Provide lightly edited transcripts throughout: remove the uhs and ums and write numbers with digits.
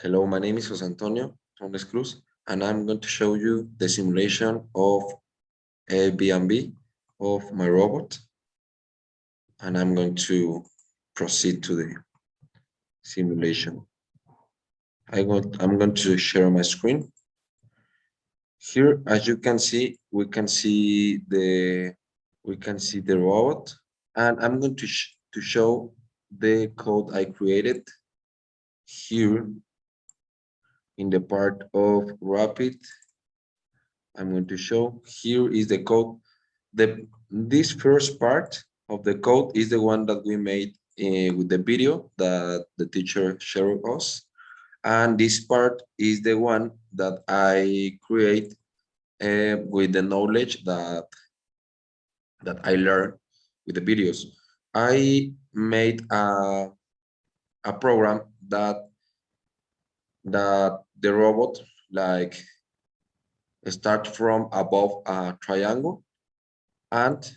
Hello, my name is Jose Antonio Torres Cruz, and I'm going to show you the simulation of Airbnb of my robot. And I'm going to proceed to the simulation. I'm going to share my screen. Here, as you can see, we can see the robot, and I'm going to show the code I created here in the part of rapid. I'm going to show here is the code. This first part of the code is the one that we made with the video that the teacher shared us, and this part is the one that I create with the knowledge that I learned with the videos. I made a program that the robot like start from above a triangle, and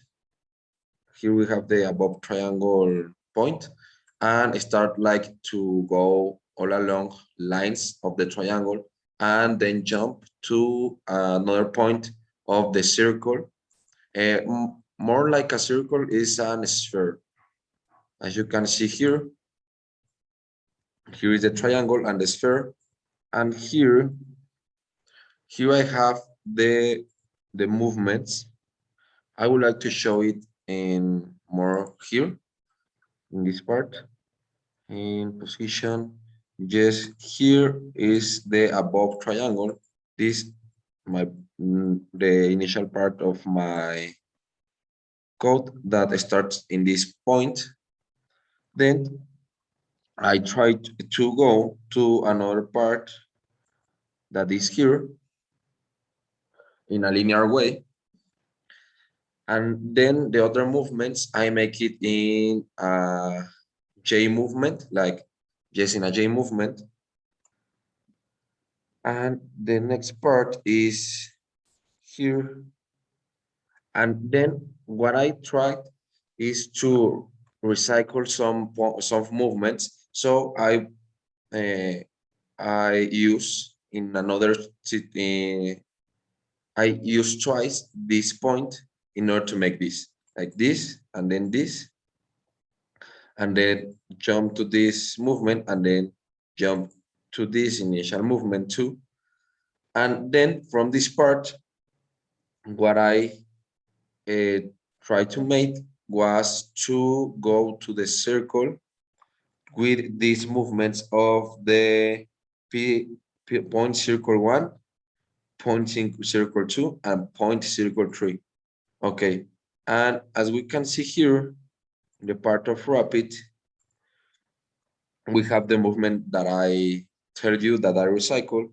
here we have the above triangle point, and start like to go all along lines of the triangle, and then jump to another point of the circle. More like a circle is an sphere. As you can see here, here is the triangle and the sphere, and here I have the movements. I would like to show it in more here in this part. In position, yes, here is the above triangle. This my the initial part of my code that starts in this point. Then I try to go to another part that is here in a linear way, and then the other movements I make it in a J movement, like just in a J movement. And the next part is here. And then what I tried is to recycle some movements. So uh, I use in another I use twice this point in order to make this like this, and then jump to this movement, and then jump to this initial movement too. And then from this part, what I uh, tried to make was to go to the circle with these movements of the point circle 1, point circle 2, and point circle 3. Okay, and as we can see here, in the part of rapid, we have the movement that I told you that I recycle.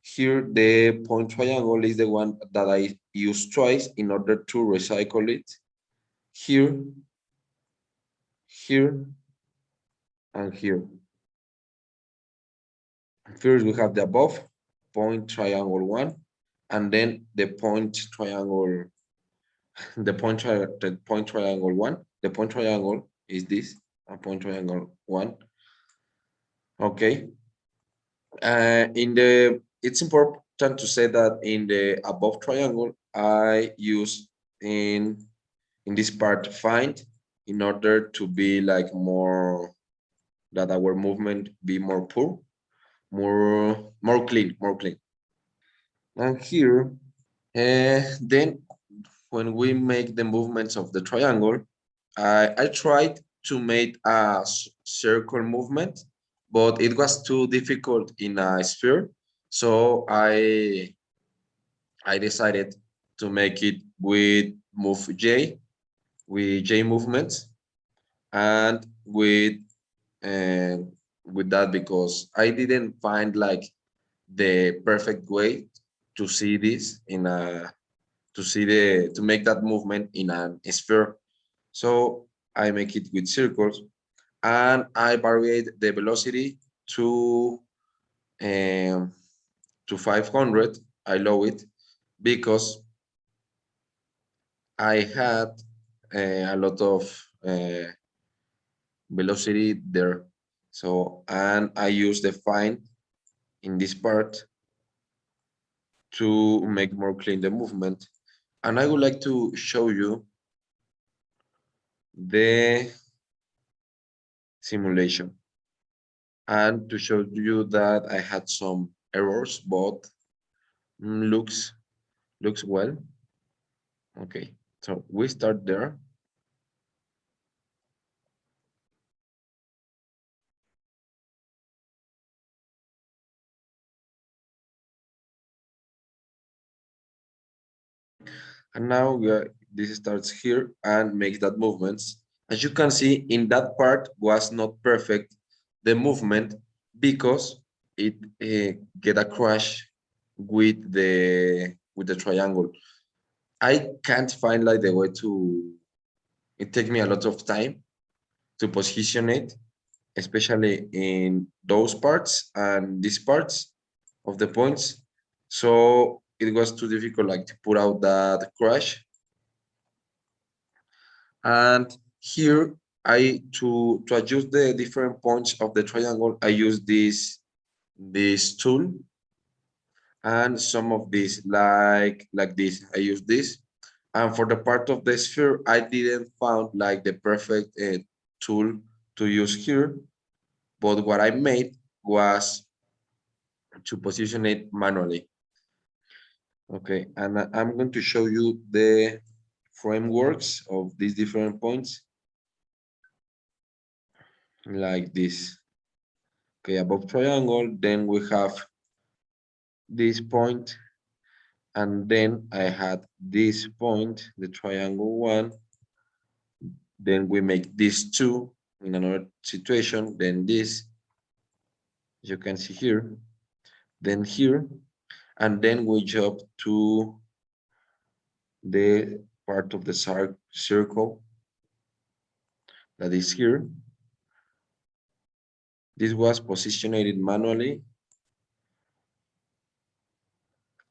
Here, the point triangle is the one that I use twice in order to recycle it. Here, here, and here. First, we have the above point triangle 1, and then the point triangle, the point triangle 1. The point triangle is this, a point triangle 1. Okay. It's important to say that in the above triangle, I use in this part find in order to be like more, that our movement be more poor, more clean, more clean. And here, then when we make the movements of the triangle, I tried to make a circle movement, but it was too difficult in a sphere. So I decided to make it with move J, with J movements, and uh, with that, because I didn't find like the perfect way to see this in a to make that movement in a sphere. So I make it with circles, and I vary the velocity to um, 500. I low it because I had a lot of velocity there. So, and I use the find in this part to make more clean the movement. And I would like to show you the simulation and to show you that I had some errors, but looks well. Okay, so we start there. And now this starts here and makes that movements. As you can see, in that part was not perfect, the movement, because it get a crash with the triangle. I can't find like the way to. It takes me a lot of time to position it, especially in those parts and these parts of the points. So it was too difficult like to put out that crash. And here to adjust the different points of the triangle, I use this tool, and some of these like this. I use this. And for the part of the sphere, I didn't found like the perfect tool to use here. But what I made was to position it manually. Okay, and I'm going to show you the frameworks of these different points like this. Okay, above triangle, then we have this point, and then I had this point, the triangle one, then we make these two in another situation, then this, you can see here, then here, and then we jump to the part of the circle that is here. This was positioned manually,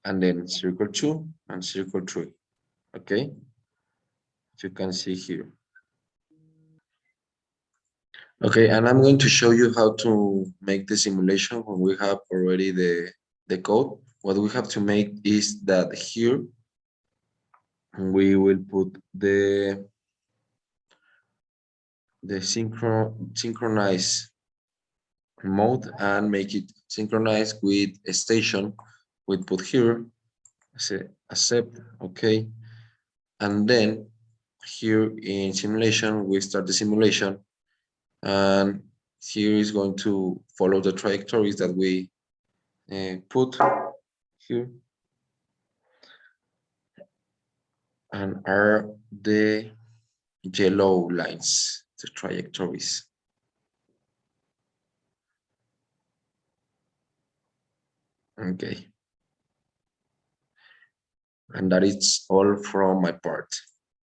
and then circle 2 and circle 3. Okay, as you can see here. Okay, and I'm going to show you how to make the simulation when we have already the code. What we have to make is that here we will put the synchronize mode and make it synchronize with a station. We put here, say accept, okay, and then here in simulation we start the simulation, and here is going to follow the trajectories that we put here, and are the yellow lines, the trajectories. Okay, and that is all from my part.